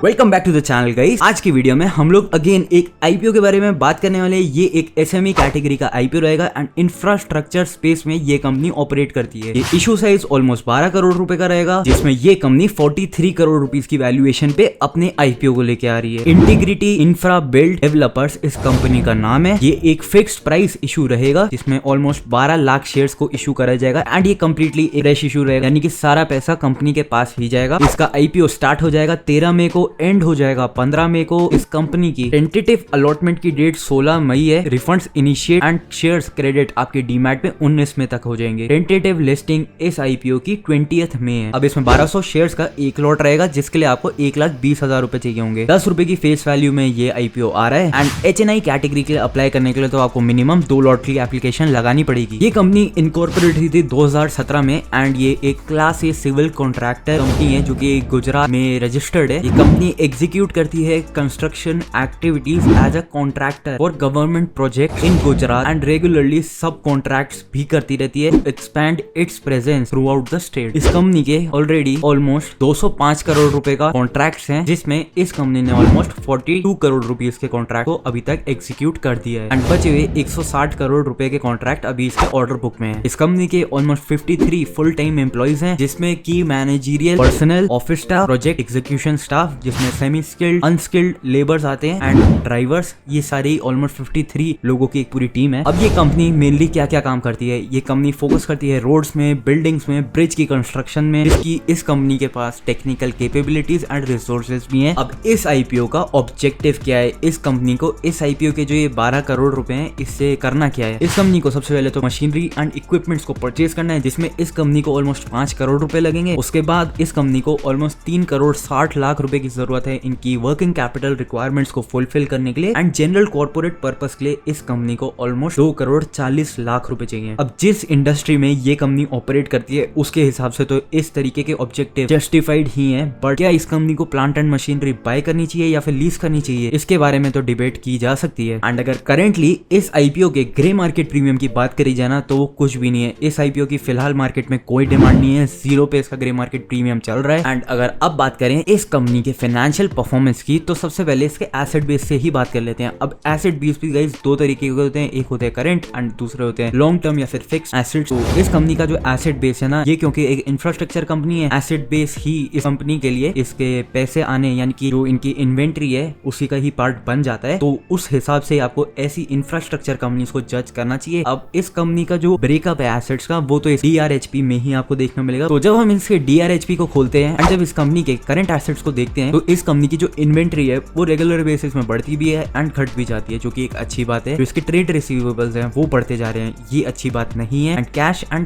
Welcome back to the channel guys. आज की video में हम लोग अगेन एक आईपीओ के बारे में बात करने वाले हैं। ये एक एसएमई कैटेगरी का आईपीओ रहेगा एंड इंफ्रास्ट्रक्चर स्पेस में ये कंपनी ऑपरेट करती है। ये इशू साइज ऑलमोस्ट 12 करोड़ रुपए का रहेगा, जिसमें ये कंपनी 43 करोड़ रुपीस की वैल्यूएशन पे अपने आईपीओ को लेके आ रही है। इंटीग्रिटी इंफ्रा बिल्ड डेवलपर्स इस कंपनी का नाम है। ये एक फिक्स्ड प्राइस इशू रहेगा, जिसमें ऑलमोस्ट 12 लाख शेयर्स को इशू करा जाएगा एंड ये कंप्लीटली फ्रेश इशू रहेगा, यानी कि सारा पैसा कंपनी के पास ही जाएगा। इसका आईपीओ स्टार्ट हो जाएगा 13 मई को, एंड हो जाएगा 15 मई को। इस कंपनी की टेंटेटिव अलॉटमेंट की डेट 16 मई है। Refunds initiate and shares credit आपके डीमैट में 19 मई तक हो जाएंगे। टेंटेटिव लिस्टिंग इस आईपीओ की 20th मई है। अब इसमें 1200 शेयर्स का एक लॉट रहेगा, जिसके लिए आपको 1,20,000 रुपए चाहिए होंगे। 10 रुपए की फेस वैल्यू में ये आईपीओ आ रहा है एंड एचएनआई कैटेगरी के लिए अप्लाई करने के लिए तो आपको मिनिमम 2 लॉट की एप्लीकेशन लगानी पड़ेगी। ये कंपनी इनकॉर्पोरेट हुई थी 2017 में एंड ये एक class A civil contractor company है जो कि गुजरात में रजिस्टर्ड है। ये कंपनी एग्जीक्यूट करती है construction activities as a contractor for government project in Gujarat and regularly sub contracts भी करती रहती है, expand its presence throughout the state. इस कंपनी के ऑलरेडी ऑलमोस्ट 205 करोड़ रुपए का कॉन्ट्रैक्ट्स हैं, जिसमें इस कंपनी ने ऑलमोस्ट 42 करोड़ रुपीस के कॉन्ट्रैक्ट को अभी तक एग्जीक्यूट कर दिया है एंड बचे हुए 160 करोड़ रुपए के कॉन्ट्रैक्ट अभी इसके ऑर्डर बुक में है। इस कंपनी के ऑलमोस्ट 53 फुल टाइम एम्प्लॉइज हैं, जिसमें की managerial personal, office staff, project execution staff, जिसमें सेमी स्किल्ड, अनस्किल्ड लेबर्स आते हैं एंड ड्राइवर्स। ये सारी ऑलमोस्ट 53 लोगों की एक पूरी टीम है। अब ये कंपनी मेनली क्या क्या काम करती है? ये कंपनी फोकस करती है रोड्स में, बिल्डिंग्स में, ब्रिज की कंस्ट्रक्शन में, जिसकी इस कंपनी के पास टेक्निकल कैपेबिलिटीज एंड रिसोर्सेज भी हैं। अब इस आईपीओ का ऑब्जेक्टिव क्या है? इस कंपनी को इस आईपीओ के जो ये 12 करोड़ रुपए हैं, इससे करना क्या है? इस कंपनी को सबसे पहले तो मशीनरी एंड इक्विपमेंट्स को परचेज करना है, जिसमें इस कंपनी को ऑलमोस्ट 5 करोड़ रुपए लगेंगे। उसके बाद इस कंपनी को ऑलमोस्ट 3 करोड़ 60 लाख रुपए की जरूरत है इनकी वर्किंग कैपिटल रिक्वायरमेंट्स को फुलफिल करने के लिए एंड जनरल कॉर्पोरेट पर्पस के लिए इस कंपनी को ऑलमोस्ट 2 करोड़ 40 लाख रुपए चाहिए। अब जिस इंडस्ट्री में ये कंपनी ऑपरेट करती है उसके हिसाब से तो इस तरीके के ऑब्जेक्टिव जस्टिफाइड ही हैं, बट क्या इस कंपनी को प्लांट एंड मशीनरी बाय करनी चाहिए या फिर लीज करनी चाहिए, इसके बारे में तो डिबेट की जा सकती है। एंड अगर करेंटली इस आईपीओ के ग्रे मार्केट प्रीमियम की बात करी जाए ना, तो वो कुछ भी नहीं है। इस आईपीओ की फिलहाल मार्केट में कोई डिमांड नहीं है, 0 पे इसका ग्रे मार्केट प्रीमियम चल रहा है। एंड अगर अब बात करें इस कंपनी के फाइनेंशियल परफॉर्मेंस की, तो सबसे पहले इसके एसेट बेस से ही बात कर लेते हैं। अब एसेट बेस भी गाइस 2 तरीके के होते हैं, एक होते हैं करंट एंड दूसरे होते हैं लॉन्ग टर्म या फिर फिक्स एसेट्स। तो इस कंपनी का जो एसेट बेस है ना, ये क्योंकि एक इंफ्रास्ट्रक्चर कंपनी है, एसेट बेस ही इस कंपनी के लिए इसके पैसे आने यानी कि जो इनकी इन्वेंट्री है उसी का ही पार्ट बन जाता है। तो उस हिसाब से आपको ऐसी इंफ्रास्ट्रक्चर कंपनीज को जज करना चाहिए। अब इस कंपनी का जो ब्रेकअप है एसेट्स का, वो तो इस डीआरएचपी में ही आपको देखने मिलेगा। तो जब हम इसके डीआरएचपी को खोलते हैं एंड जब इस कंपनी के करंट एसेट्स को देखते हैं, तो इस कंपनी की जो इन्वेंट्री है वो रेगुलर बेसिस में बढ़ती भी है एंड घट भी जाती है, जो कि एक अच्छी बात है। जो इसके ट्रेड रिसीवेबल्स हैं वो बढ़ते जा रहे हैं, ये अच्छी बात नहीं है। एंड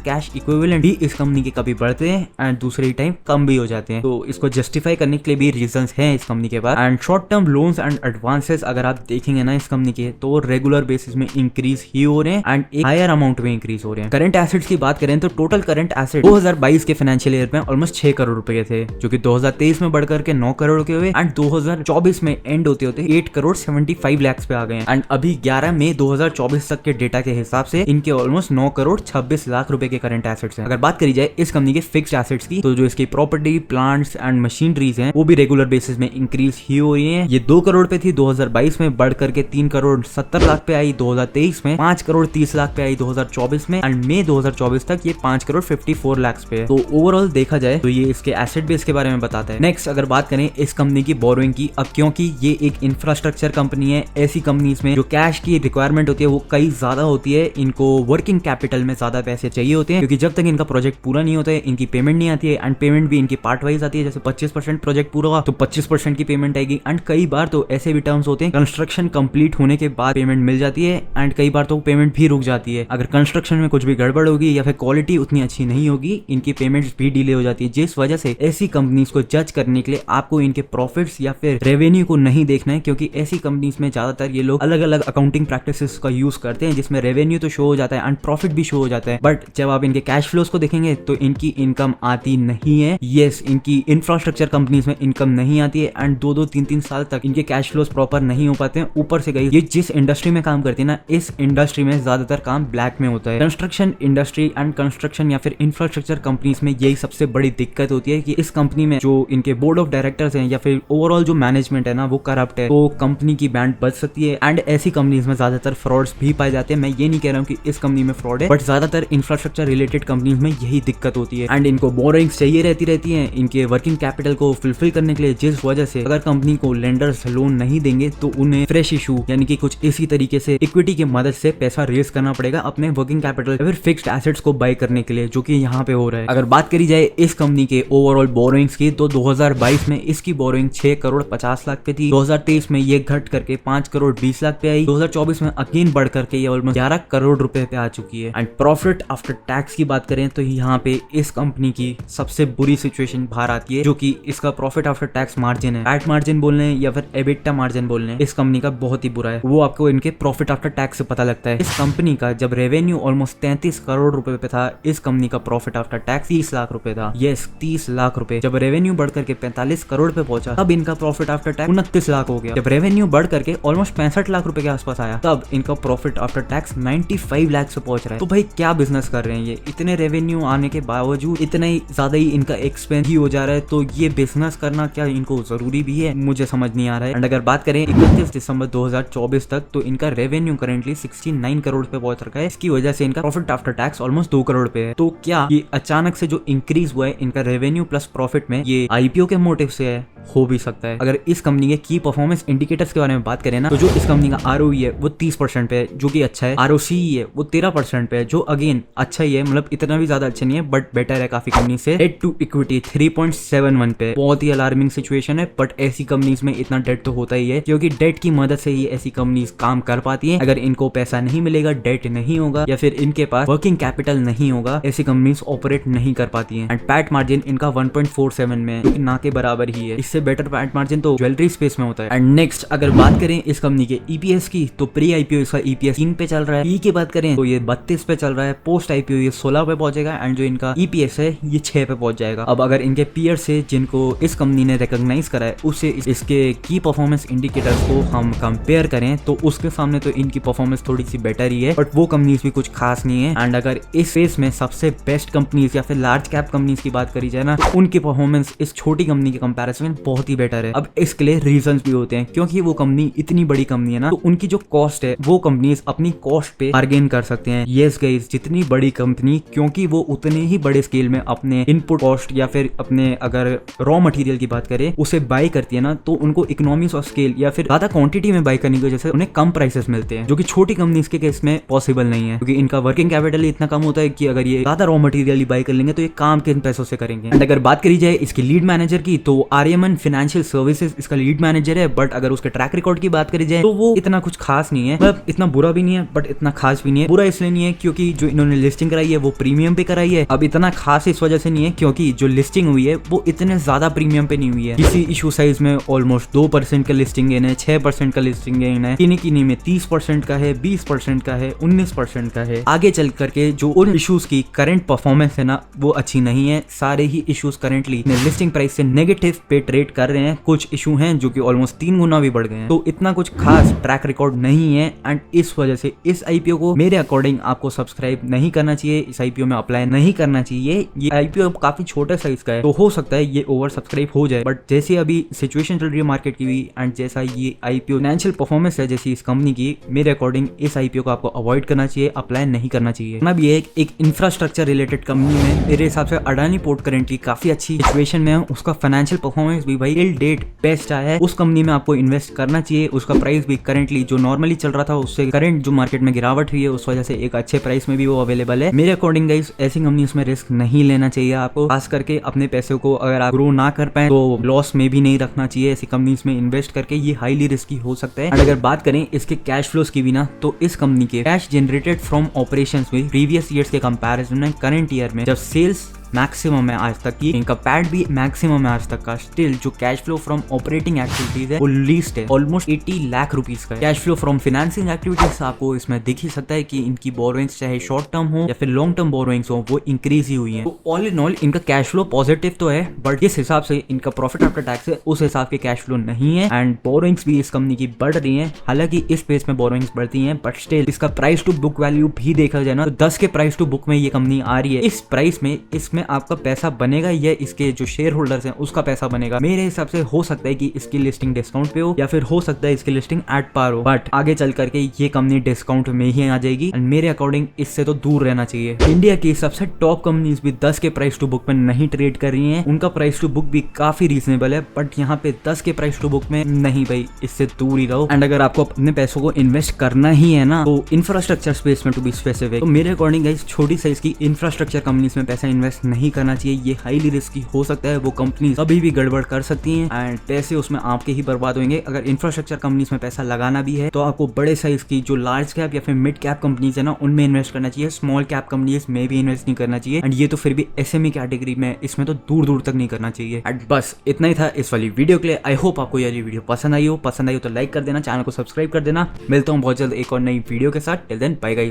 कैश इक्विवेलेंट भी इस कंपनी के कभी बढ़ते हैं एंड दूसरे टाइम कम भी हो जाते हैं। तो इसको जस्टिफाई करने के लिए भी रीजंस हैं इस कंपनी के पास। And short term loans and advances अगर आप देखेंगे ना इस कंपनी के, तो रेगुलर बेसिस में इंक्रीज ही हो रहे हैं एंड एक हायर अमाउंट में इंक्रीज हो रहे हैं। करंट एसेट्स की बात करें तो टोटल करंट एसेट 2022 के फाइनेंशियल ईयर में ऑलमोस्ट 6 करोड़ रुपए के थे, जो कि 2023 में बढ़कर के 9 करोड़ के हुए एंड 2024 में एंड होते होते 8 करोड़ 75 लाख पे आ गए। एंड अभी 11 मई 2024 तक के डेटा के हिसाब से इनके ऑलमोस्ट 9 करोड़ 26 लाख रुपए के करंट एसेट्स हैं। अगर बात करी जाए इस कंपनी के फिक्स्ड एसेट्स की, तो जो इसकी प्रॉपर्टी, प्लांट्स एंड मशीनरीज हैं वो भी रेगुलर बेसिस में इंक्रीज ही हो रही है। ये 2 करोड़ पे थी 2022 में, बढ़ करके 3 करोड़ 70 लाख पे आई 2023 में, 5 करोड़ 30 लाख पे आई 2024 में एंड मई 2024 तक ये 5 करोड़ 54 लाख पे है। तो ओवरऑल देखा जाए तो ये इसके एसेट बेस के बारे में बताता है। नेक्स्ट अगर बात करें इस कंपनी की बोरोइंग की, अब क्योंकि ये एक इंफ्रास्ट्रक्चर कंपनी है, ऐसी कंपनीज में जो कैश की रिक्वायरमेंट होती है वो कई ज्यादा होती है। इनको वर्किंग कैपिटल में ज्यादा पैसे चाहिए होते हैं, क्योंकि जब तक इनका प्रोजेक्ट पूरा नहीं होता है इनकी पेमेंट नहीं आती है एंड पेमेंट भी इनकी पार्ट वाइज आती है। जैसे 25% प्रोजेक्ट पूरा हुआ तो 25% की पेमेंट आएगी एंड कई बार तो ऐसे भी टर्म्स होते हैं कंस्ट्रक्शन कंप्लीट होने के बाद पेमेंट मिल जाती है एंड कई बार तो पेमेंट भी रुक जाती है। अगर कंस्ट्रक्शन में कुछ भी गड़बड़ होगी या फिर क्वालिटी उतनी अच्छी नहीं होगी, इनकी पेमेंट्स भी डिले हो जाती है, जिस वजह से ऐसी कंपनीज को जज करने के लिए आपको इनके प्रॉफिट्स या फिर रेवेन्यू को नहीं देखना है, क्योंकि ऐसी कंपनीज में ज्यादातर ये लोग अलग अलग अकाउंटिंग प्रैक्टिसेस का यूज करते हैं, जिसमें रेवेन्यू तो शो हो जाता है एंड प्रॉफिट भी शो हो जाता है, बट जब आप इनके कैश फ्लोज को देखेंगे तो इनकी इनकम आती नहीं है। यस, इनकी इंफ्रास्ट्रक्चर कंपनीज में इनकम नहीं आती है एंड 2-2, 3-3 साल तक इनके कैश फ्लोज प्रॉपर नहीं हो पाते हैं। ऊपर से गई ये जिस इंडस्ट्री में काम करती है ना, इस इंडस्ट्री में ज्यादातर काम ब्लैक में होता है। कंस्ट्रक्शन इंडस्ट्री एंड कंस्ट्रक्शन या फिर इंफ्रास्ट्रक्चर कंपनीज में यही सबसे बड़ी दिक्कत होती है कि इस कंपनी में जो इनके बोर्ड ऑफ डायरेक्टर्स हैं या फिर ओवरऑल जो मैनेजमेंट है ना वो करप्ट है, तो कंपनी की बैंड बच सकती है। एंड ऐसी कंपनीज में ज्यादातर फ्रॉड्स भी पाए जाते हैं। मैं ये नहीं कह रहा हूँ कि इस कंपनी में फ्रॉड है, बट ज्यादातर इंफ्रास्ट्रक्चर रिलेटेड कंपनीज में यही दिक्कत होती है। एंड इनको बोरोइंग्स चाहिए रहती है इनके वर्किंग कैपिटल को फुलफिल करने के लिए, जिस वजह से अगर कंपनी को लेंडर्स लोन नहीं देंगे तो उन्हें फ्रेश इशू यानी कि कुछ इसी तरीके से इक्विटी की मदद से पैसा रेज करना पड़ेगा अपने वर्किंग कैपिटल या फिर फिक्स्ड एसेट्स को बाय करने के लिए, जो कि यहाँ पे हो रहा है। अगर बात करी जाए इस कंपनी के ओवरऑल बोरोइंग्स की, तो 2022 में इसकी बोरोइंग 6 करोड़ 50 लाख पे थी। 2023 में ये घट करके 5 करोड़ 20 लाख पे आई। 2024 में अगेन बढ़ करके ये ऑलमोस्ट 11 करोड़ रुपए पे आ चुकी है। एंड प्रॉफिट आफ्टर टैक्स की बात करें तो यहाँ पे इस कंपनी की सबसे बुरी सिचुएशन बाहर आती है, जो कि इसका प्रॉफिट आफ्टर टैक्स मार्जिन है। पैट मार्जिन बोल रहे हैं या फिर एबिटा मार्जिन बोल रहे हैं, इस कंपनी का बहुत ही बुरा है। वो आपको इनके प्रॉफिट आफ्टर टैक्स से पता लगता है। इस कंपनी का जब रेवेन्यू ऑलमोस्ट 33 करोड़ रुपए पे था, इस कंपनी का प्रॉफिट आफ्टर टैक्स 30 लाख रुपए था। यस, 30 लाख रुपए। जब रेवेन्यू बढ़ करके 45 करोड़ पे पहुंचा, तब इनका प्रॉफिट आफ्टर टैक्स 29 लाख हो गया। जब रेवेन्यू बढ़ करके ऑलमोस्ट 65 लाख रुपए के आसपास आया, तब इनका प्रॉफिट आफ्टर टैक्स 95 लाख से पहुंच रहा है। तो भाई क्या बिजनेस कर रहे हैं ये? इतने रेवेन्यू आने के बावजूद इतना ही ज्यादा ही इनका एक्सपेंस ही हो जा रहा है। तो ये बिजनेस करना क्या इनको जरूरी भी है? मुझे समझ नहीं आ रहा है। एंड अगर बात करें 31 दिसंबर 2024 तक, तो इनका रेवेन्यू करेंटली 69 करोड़ पे पहुंच रखा है। इसकी वजह से इनका profit after tax almost 2 crore पे है। तो क्या ये अचानक से जो इंक्रीज हुआ है इनका रेवेन्यू प्लस प्रॉफिट में, ये आईपीओ के मोटिव से है? हो भी सकता है। अगर इस कंपनी के की परफॉर्मेंस इंडिकेटर्स के बारे में बात करें ना, तो जो इस कंपनी का आरओई है वो 30% पे है, जो कि अच्छा है। आरओसीई है वो 13% पे है, जो अगेन अच्छा ही है, मतलब इतना भी ज्यादा अच्छा नहीं है बट बेटर है काफी कंपनी से। डेट टू इक्विटी 3.71 पे, बहुत ही अलार्मिंग सिचुएशन है। बट ऐसी कंपनीज में इतना डेट तो होता ही है, क्योंकि डेट की मदद से ही ऐसी कंपनीज काम कर पाती है। अगर इनको पैसा नहीं मिलेगा, डेट नहीं होगा या फिर इनके पास वर्किंग कैपिटल नहीं होगा, ऐसी कंपनीज ऑपरेट नहीं कर पाती है। एंड पैट मार्जिन इनका 1.47 में है, ना के बराबर ही है। इससे बेटर पैट मार्जिन तो ज्वेलरी स्पेस में होता है। एंड नेक्स्ट अगर बात करें इस कंपनी के ईपीएस की, तो प्री आईपीओ इसका ईपीएस 3 पे चल रहा है। पी की बात करें तो ये 32 पे चल रहा है। पोस्ट आईपीओ ये 16 पे पहुंचेगा। एंड जो इनका ईपीएस है ये 6 पे पहुंच जाएगा। अब अगर इनके पीयर से जिनको इस कंपनी ने रिकॉग्नाइज करा है, उससे इसके की परफॉर्मेंस इंडिकेटर्स को हम कंपेयर करें, तो उसके सामने तो इनकी परफॉर्मेंस थोड़ी सी बेटर ही है, बट वो कंपनीज भी कुछ खास नहीं है। एंड अगर इस स्पेस में सबसे बेस्ट कंपनीज या फिर लार्ज कैप कंपनीज की बात करी जाए ना, तो उनकी परफॉर्मेंस इस छोटी कंपनी के कंपैरिजन में बहुत ही बेटर है। अब इसके लिए रीजंस भी होते हैं, क्योंकि वो कंपनी इतनी बड़ी कंपनी है ना, तो उनकी जो कॉस्ट है वो कंपनीज अपनी कॉस्ट पे बार्गेन कर सकते हैं। यस गाइस, जितनी बड़ी कंपनी, क्योंकि वो उतने ही बड़े स्केल में अपने इनपुट कॉस्ट या फिर अपने अगर रॉ मटेरियल की बात करें उसे बाय करती है ना, तो उनको इकोनॉमिक्स ऑफ स्केल या फिर ज्यादा क्वांटिटी में बाय करने की वजह से उन्हें कम प्राइसेस मिलते हैं, जो कि छोटी कंपनीज के केस में पॉसिबल नहीं है, क्योंकि इनका वर्किंग कैपिटल इतना कम होता है कि अगर ये ज्यादा रॉ मटेरियल बाय कर लेंगे तो ये काम किन पैसों से करेंगे। एंड अगर बात करी जाए इसकी लीड मैनेजर की, तो आर्यमन फाइनेंशियल सर्विसेज इसका लीड मैनेजर है। बट अगर उसके ट्रैक रिकॉर्ड की बात करी जाए तो वो इतना कुछ खास नहीं है, मतलब इतना बुरा भी नहीं है बट इतना खास भी नहीं है। बुरा इसलिए नहीं है क्योंकि जो इन्होंने लिस्टिंग कराई है वो प्रीमियम पे कराई है। अब इतना खास इस वजह से नहीं है क्योंकि जो लिस्टिंग हुई है वो इतने ज्यादा प्रीमियम पे नहीं हुई है। किसी इशू साइज में ऑलमोस्ट 2% का लिस्टिंग गेन है, 6% का लिस्टिंग गेन है, किन्हीं में 30% का है, 20% का है, 19% का है। आगे चल करके जो उन इश्यूज की करंट परफॉर्मेंस है ना, वो अच्छी नहीं है। सारे ही इश्यूज करंटली लिस्टिंग प्राइस से नेगेटिव पे ट्रेड कर रहे हैं। कुछ इशू हैं जो कि ऑलमोस्ट 3 गुना भी बढ़ गए हैं, तो इतना कुछ खास ट्रैक रिकॉर्ड नहीं है। एंड इस वजह से इस आईपीओ को मेरे अकॉर्डिंग आपको सब्सक्राइब नहीं करना चाहिए, इस आईपीओ में अप्लाई नहीं करना चाहिए। ये आईपीओ काफी छोटे साइज का है, तो हो सकता है ये ओवर सब्सक्राइब हो जाए, बट जैसे अभी सिचुएशन चल रही है मार्केट की भी, एंड जैसा ये आईपीओ फाइनेंशियल परफॉर्मेंस है जैसी इस कंपनी की, मेरे अकॉर्डिंग इस आईपीओ को आपको अवॉइड करना चाहिए, अप्लाई नहीं करना चाहिए। ना भी एक इंफ्रास्ट्रक्चर रिलेटेड कंपनी में मेरे हिसाब से अडानी पोर्ट करेंटली काफी अच्छी सिचुएशन में है। उसका फाइनेंशियल परफॉर्मेंस भी भाई टिल डेट बेस्ट आया है। उस कंपनी में आपको इन्वेस्ट करना चाहिए। उसका प्राइस भी करेंटली जो नॉर्मली चल रहा था उससे करंट जो मार्केट में गिरावट हुई है, उस वजह से एक अच्छे प्राइस में भी वो अवेलेबल है। मेरे अकॉर्डिंग गाइस ऐसी कंपनीज में रिस्क नहीं लेना चाहिए आपको, खास करके अपने पैसे को अगर आप ग्रो ना कर पाए तो लॉस में भी नहीं रखना चाहिए। ऐसी कंपनीज में इन्वेस्ट करके ये हाईली रिस्की हो सकता है। और अगर बात करें इसके कैश फ्लोज की भी ना, तो इस कंपनी के कैश जनरेटेड फ्रॉम ऑपरेशंस में प्रीवियस ईयर्स के कंपैरिजन में करंट ईयर में जब सेल्स मैक्सिमम है आज तक की, इनका पैट भी मैक्सिमम है आज तक का, स्टिल जो cash flow from operating activities है वो लीस्ट है, ऑलमोस्ट 80 लाख रुपीस का। Cash flow from financing activities आपको इसमें दिख ही सकता है कि इनकी बोरोइंग्स चाहे शॉर्ट टर्म हो या फिर लॉन्ग टर्म बोरोइंग्स हो, वो इंक्रीज ही हुई है। तो ऑल इन ऑल इनका कैश फ्लो पॉजिटिव तो है, बट जिस हिसाब से इनका प्रॉफिट आफ्टर टैक्स है उस हिसाब के कैश फ्लो नहीं है। एंड बोरोइंग्स भी इस कंपनी की बढ़ रही है, हालांकि इस पेज में बोरोइंग्स बढ़ती है, बट स्टिल इसका प्राइस टू बुक वैल्यू भी देखा जाए ना, तो 10 के प्राइस टू बुक में ये कंपनी आ रही है। इस प्राइस में इसमें इसमें आपका पैसा बनेगा या इसके जो शेयर होल्डर्स हैं उसका पैसा बनेगा। मेरे हिसाब से हो सकता है कि इसकी लिस्टिंग डिस्काउंट पे हो या फिर हो सकता है इसकी लिस्टिंग एट पार हो, बट आगे चल करके ये कंपनी डिस्काउंट में ही आ जाएगी एंड मेरे अकॉर्डिंग इससे तो दूर रहना चाहिए। इंडिया की सबसे टॉप कंपनीज भी 10 के प्राइस टू बुक में नहीं ट्रेड कर रही हैं, उनका प्राइस टू बुक भी काफी रीजनेबल है, बट यहाँ पे 10 के प्राइस टू बुक में नहीं भाई, इससे दूर ही रहो। एंड अगर आपको अपने पैसों को इन्वेस्ट करना ही है ना तो इंफ्रास्ट्रक्चर स्पेस में टू बी स्पेसिफिक, तो मेरे अकॉर्डिंग गाइस छोटी साइज की इंफ्रास्ट्रक्चर कंपनीज में पैसा इन्वेस्ट नहीं करना चाहिए। ये हाईली रिस्की हो सकता है, वो कंपनी कभी भी गड़बड़ कर सकती हैं एंड पैसे उसमें आपके ही बर्बाद होंगे। अगर इंफ्रास्ट्रक्चर कंपनीज में पैसा लगाना भी है तो आपको बड़े साइज की जो लार्ज कैप या फिर मिड कैप कंपनीज है ना उनमें इन्वेस्ट करना चाहिए, स्मॉल कैप कंपनीज में भी इन्वेस्ट नहीं करना चाहिए एंड ये तो फिर भी एसएमई कैटेगरी में, इसमें तो दूर दूर तक नहीं करना चाहिए। एंड बस इतना ही था इस वाली वीडियो के लिए। आई होप आपको ये वीडियो पसंद आई हो तो लाइक कर देना, चैनल को सब्सक्राइब कर देना। मिलता हूँ बहुत जल्द एक और नई वीडियो के साथ। Till then bye guys.